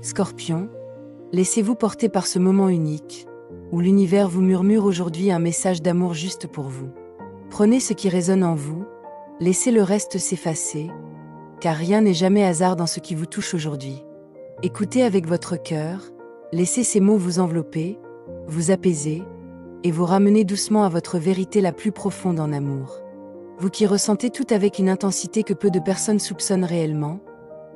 Scorpion, laissez-vous porter par ce moment unique, où l'univers vous murmure aujourd'hui un message d'amour juste pour vous. Prenez ce qui résonne en vous, laissez le reste s'effacer, car rien n'est jamais hasard dans ce qui vous touche aujourd'hui. Écoutez avec votre cœur, laissez ces mots vous envelopper, vous apaiser, et vous ramener doucement à votre vérité la plus profonde en amour. Vous qui ressentez tout avec une intensité que peu de personnes soupçonnent réellement,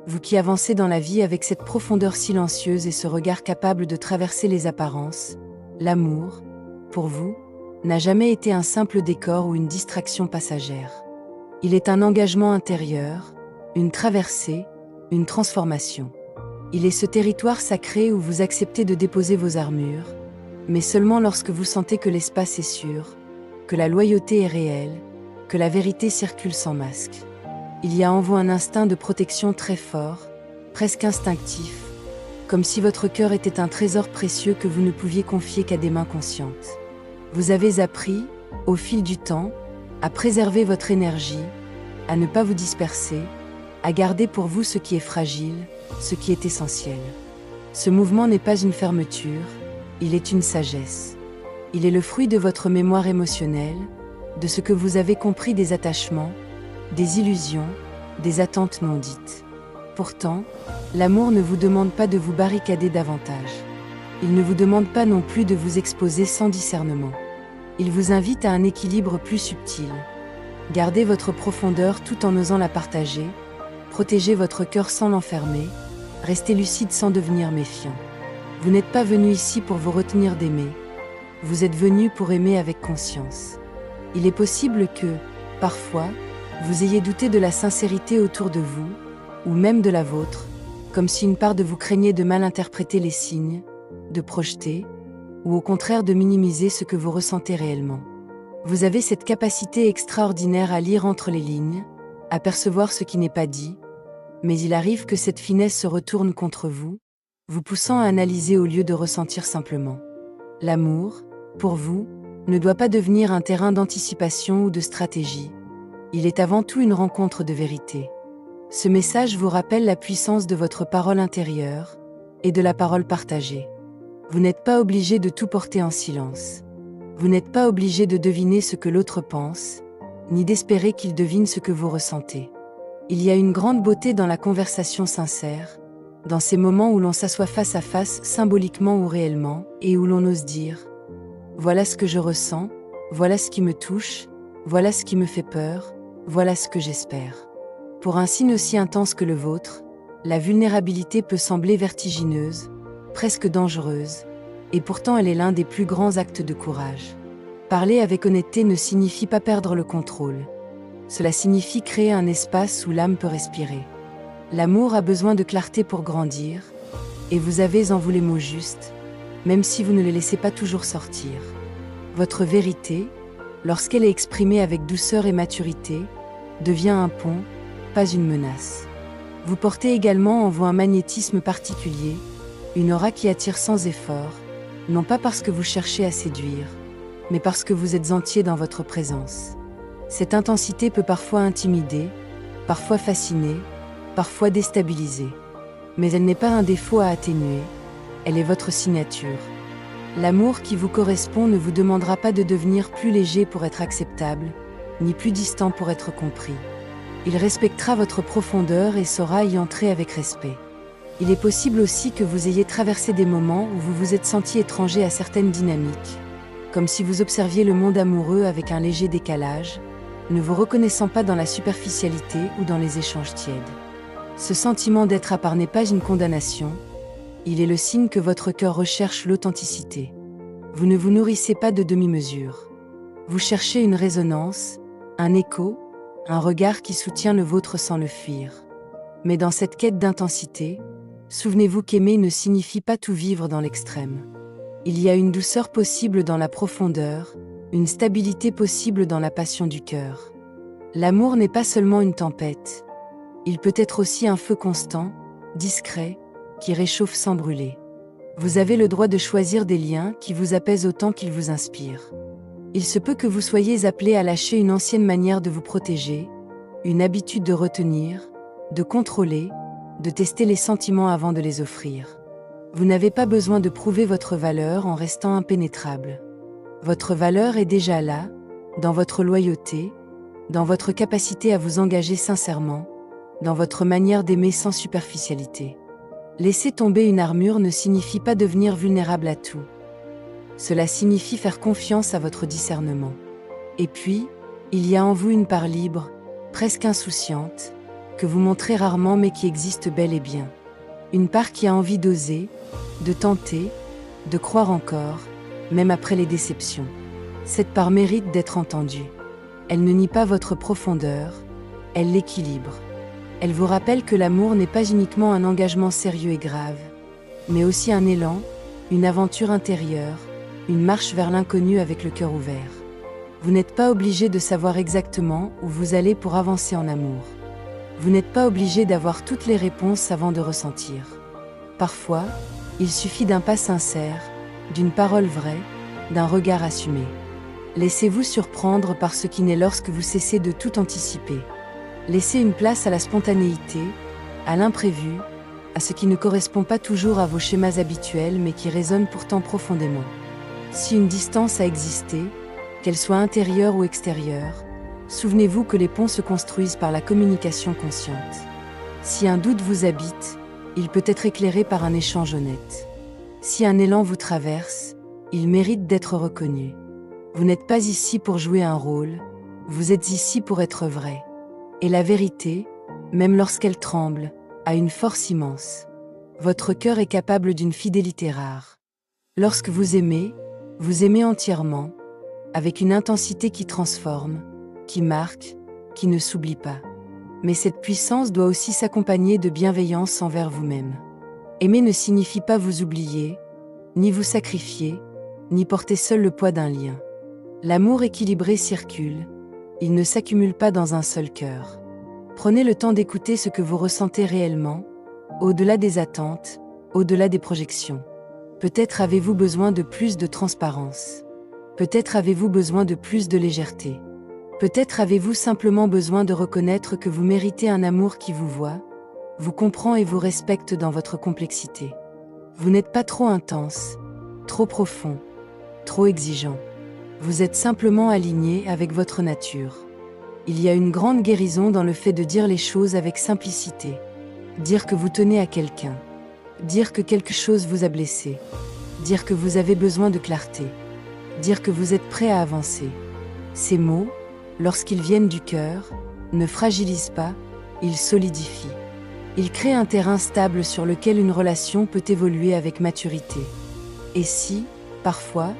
vous qui avancez dans la vie avec cette profondeur silencieuse et ce regard capable de traverser les apparences, l'amour, pour vous, n'a jamais été un simple décor ou une distraction passagère. Il est un engagement intérieur, une traversée, une transformation. Il est ce territoire sacré où vous acceptez de déposer vos armures, mais seulement lorsque vous sentez que l'espace est sûr, que la loyauté est réelle, que la vérité circule sans masque. Il y a en vous un instinct de protection très fort, presque instinctif, comme si votre cœur était un trésor précieux que vous ne pouviez confier qu'à des mains conscientes. Vous avez appris, au fil du temps, à préserver votre énergie, à ne pas vous disperser, à garder pour vous ce qui est fragile, ce qui est essentiel. Ce mouvement n'est pas une fermeture, il est une sagesse. Il est le fruit de votre mémoire émotionnelle, de ce que vous avez compris des attachements, des illusions, des attentes non dites. Pourtant, l'amour ne vous demande pas de vous barricader davantage. Il ne vous demande pas non plus de vous exposer sans discernement. Il vous invite à un équilibre plus subtil. Gardez votre profondeur tout en osant la partager, protégez votre cœur sans l'enfermer, restez lucide sans devenir méfiant. Vous n'êtes pas venu ici pour vous retenir d'aimer, vous êtes venu pour aimer avec conscience. Il est possible que, parfois, vous ayez douté de la sincérité autour de vous, ou même de la vôtre, comme si une part de vous craignait de mal interpréter les signes, de projeter, ou au contraire de minimiser ce que vous ressentez réellement. Vous avez cette capacité extraordinaire à lire entre les lignes, à percevoir ce qui n'est pas dit, mais il arrive que cette finesse se retourne contre vous, vous poussant à analyser au lieu de ressentir simplement. L'amour, pour vous, ne doit pas devenir un terrain d'anticipation ou de stratégie. Il est avant tout une rencontre de vérité. Ce message vous rappelle la puissance de votre parole intérieure et de la parole partagée. Vous n'êtes pas obligé de tout porter en silence. Vous n'êtes pas obligé de deviner ce que l'autre pense, ni d'espérer qu'il devine ce que vous ressentez. Il y a une grande beauté dans la conversation sincère, dans ces moments où l'on s'assoit face à face symboliquement ou réellement, et où l'on ose dire « Voilà ce que je ressens, voilà ce qui me touche, voilà ce qui me fait peur, voilà ce que j'espère. » Pour un signe aussi intense que le vôtre, la vulnérabilité peut sembler vertigineuse, presque dangereuse, et pourtant elle est l'un des plus grands actes de courage. Parler avec honnêteté ne signifie pas perdre le contrôle. Cela signifie créer un espace où l'âme peut respirer. L'amour a besoin de clarté pour grandir, et vous avez en vous les mots justes, même si vous ne les laissez pas toujours sortir. Votre vérité, lorsqu'elle est exprimée avec douceur et maturité, devient un pont, pas une menace. Vous portez également en vous un magnétisme particulier, une aura qui attire sans effort, non pas parce que vous cherchez à séduire, mais parce que vous êtes entier dans votre présence. Cette intensité peut parfois intimider, parfois fasciner, parfois déstabiliser. Mais elle n'est pas un défaut à atténuer, elle est votre signature. L'amour qui vous correspond ne vous demandera pas de devenir plus léger pour être acceptable, ni plus distant pour être compris. Il respectera votre profondeur et saura y entrer avec respect. Il est possible aussi que vous ayez traversé des moments où vous vous êtes senti étranger à certaines dynamiques, comme si vous observiez le monde amoureux avec un léger décalage, ne vous reconnaissant pas dans la superficialité ou dans les échanges tièdes. Ce sentiment d'être à part n'est pas une condamnation, il est le signe que votre cœur recherche l'authenticité. Vous ne vous nourrissez pas de demi-mesures. Vous cherchez une résonance, un écho, un regard qui soutient le vôtre sans le fuir. Mais dans cette quête d'intensité, souvenez-vous qu'aimer ne signifie pas tout vivre dans l'extrême. Il y a une douceur possible dans la profondeur, une stabilité possible dans la passion du cœur. L'amour n'est pas seulement une tempête, il peut être aussi un feu constant, discret, qui réchauffe sans brûler. Vous avez le droit de choisir des liens qui vous apaisent autant qu'ils vous inspirent. Il se peut que vous soyez appelé à lâcher une ancienne manière de vous protéger, une habitude de retenir, de contrôler, de tester les sentiments avant de les offrir. Vous n'avez pas besoin de prouver votre valeur en restant impénétrable. Votre valeur est déjà là, dans votre loyauté, dans votre capacité à vous engager sincèrement, dans votre manière d'aimer sans superficialité. Laisser tomber une armure ne signifie pas devenir vulnérable à tout. Cela signifie faire confiance à votre discernement. Et puis, il y a en vous une part libre, presque insouciante, que vous montrez rarement mais qui existe bel et bien. Une part qui a envie d'oser, de tenter, de croire encore, même après les déceptions. Cette part mérite d'être entendue. Elle ne nie pas votre profondeur, elle l'équilibre. Elle vous rappelle que l'amour n'est pas uniquement un engagement sérieux et grave, mais aussi un élan, une aventure intérieure, une marche vers l'inconnu avec le cœur ouvert. Vous n'êtes pas obligé de savoir exactement où vous allez pour avancer en amour. Vous n'êtes pas obligé d'avoir toutes les réponses avant de ressentir. Parfois, il suffit d'un pas sincère, d'une parole vraie, d'un regard assumé. Laissez-vous surprendre par ce qui naît lorsque vous cessez de tout anticiper. Laissez une place à la spontanéité, à l'imprévu, à ce qui ne correspond pas toujours à vos schémas habituels mais qui résonne pourtant profondément. Si une distance a existé, qu'elle soit intérieure ou extérieure, souvenez-vous que les ponts se construisent par la communication consciente. Si un doute vous habite, il peut être éclairé par un échange honnête. Si un élan vous traverse, il mérite d'être reconnu. Vous n'êtes pas ici pour jouer un rôle, vous êtes ici pour être vrai. Et la vérité, même lorsqu'elle tremble, a une force immense. Votre cœur est capable d'une fidélité rare. Lorsque vous aimez entièrement, avec une intensité qui transforme, qui marque, qui ne s'oublie pas. Mais cette puissance doit aussi s'accompagner de bienveillance envers vous-même. Aimer ne signifie pas vous oublier, ni vous sacrifier, ni porter seul le poids d'un lien. L'amour équilibré circule, il ne s'accumule pas dans un seul cœur. Prenez le temps d'écouter ce que vous ressentez réellement, au-delà des attentes, au-delà des projections. Peut-être avez-vous besoin de plus de transparence. Peut-être avez-vous besoin de plus de légèreté. Peut-être avez-vous simplement besoin de reconnaître que vous méritez un amour qui vous voit, vous comprend et vous respecte dans votre complexité. Vous n'êtes pas trop intense, trop profond, trop exigeant. Vous êtes simplement aligné avec votre nature. Il y a une grande guérison dans le fait de dire les choses avec simplicité. Dire que vous tenez à quelqu'un. Dire que quelque chose vous a blessé. Dire que vous avez besoin de clarté. Dire que vous êtes prêt à avancer. Ces mots, lorsqu'ils viennent du cœur, ne fragilisent pas, ils solidifient. Ils créent un terrain stable sur lequel une relation peut évoluer avec maturité. Et si, parfois,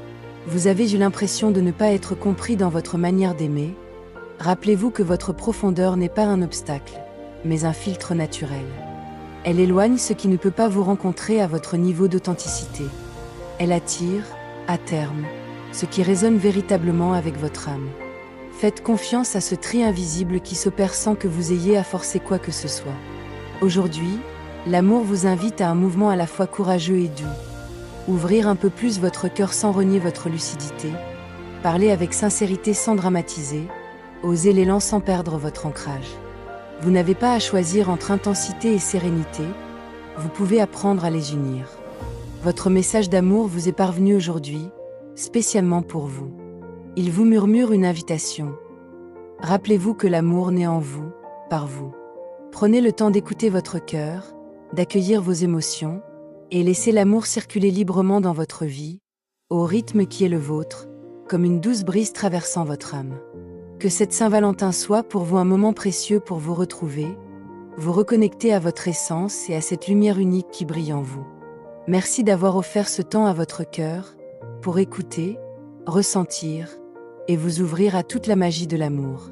vous avez eu l'impression de ne pas être compris dans votre manière d'aimer, rappelez-vous que votre profondeur n'est pas un obstacle, mais un filtre naturel. Elle éloigne ce qui ne peut pas vous rencontrer à votre niveau d'authenticité. Elle attire, à terme, ce qui résonne véritablement avec votre âme. Faites confiance à ce tri invisible qui s'opère sans que vous ayez à forcer quoi que ce soit. Aujourd'hui, l'amour vous invite à un mouvement à la fois courageux et doux. Ouvrir un peu plus votre cœur sans renier votre lucidité. Parler avec sincérité sans dramatiser. Oser l'élan sans perdre votre ancrage. Vous n'avez pas à choisir entre intensité et sérénité. Vous pouvez apprendre à les unir. Votre message d'amour vous est parvenu aujourd'hui, spécialement pour vous. Il vous murmure une invitation. Rappelez-vous que l'amour naît en vous, par vous. Prenez le temps d'écouter votre cœur, d'accueillir vos émotions, et laissez l'amour circuler librement dans votre vie, au rythme qui est le vôtre, comme une douce brise traversant votre âme. Que cette Saint-Valentin soit pour vous un moment précieux pour vous retrouver, vous reconnecter à votre essence et à cette lumière unique qui brille en vous. Merci d'avoir offert ce temps à votre cœur, pour écouter, ressentir, et vous ouvrir à toute la magie de l'amour.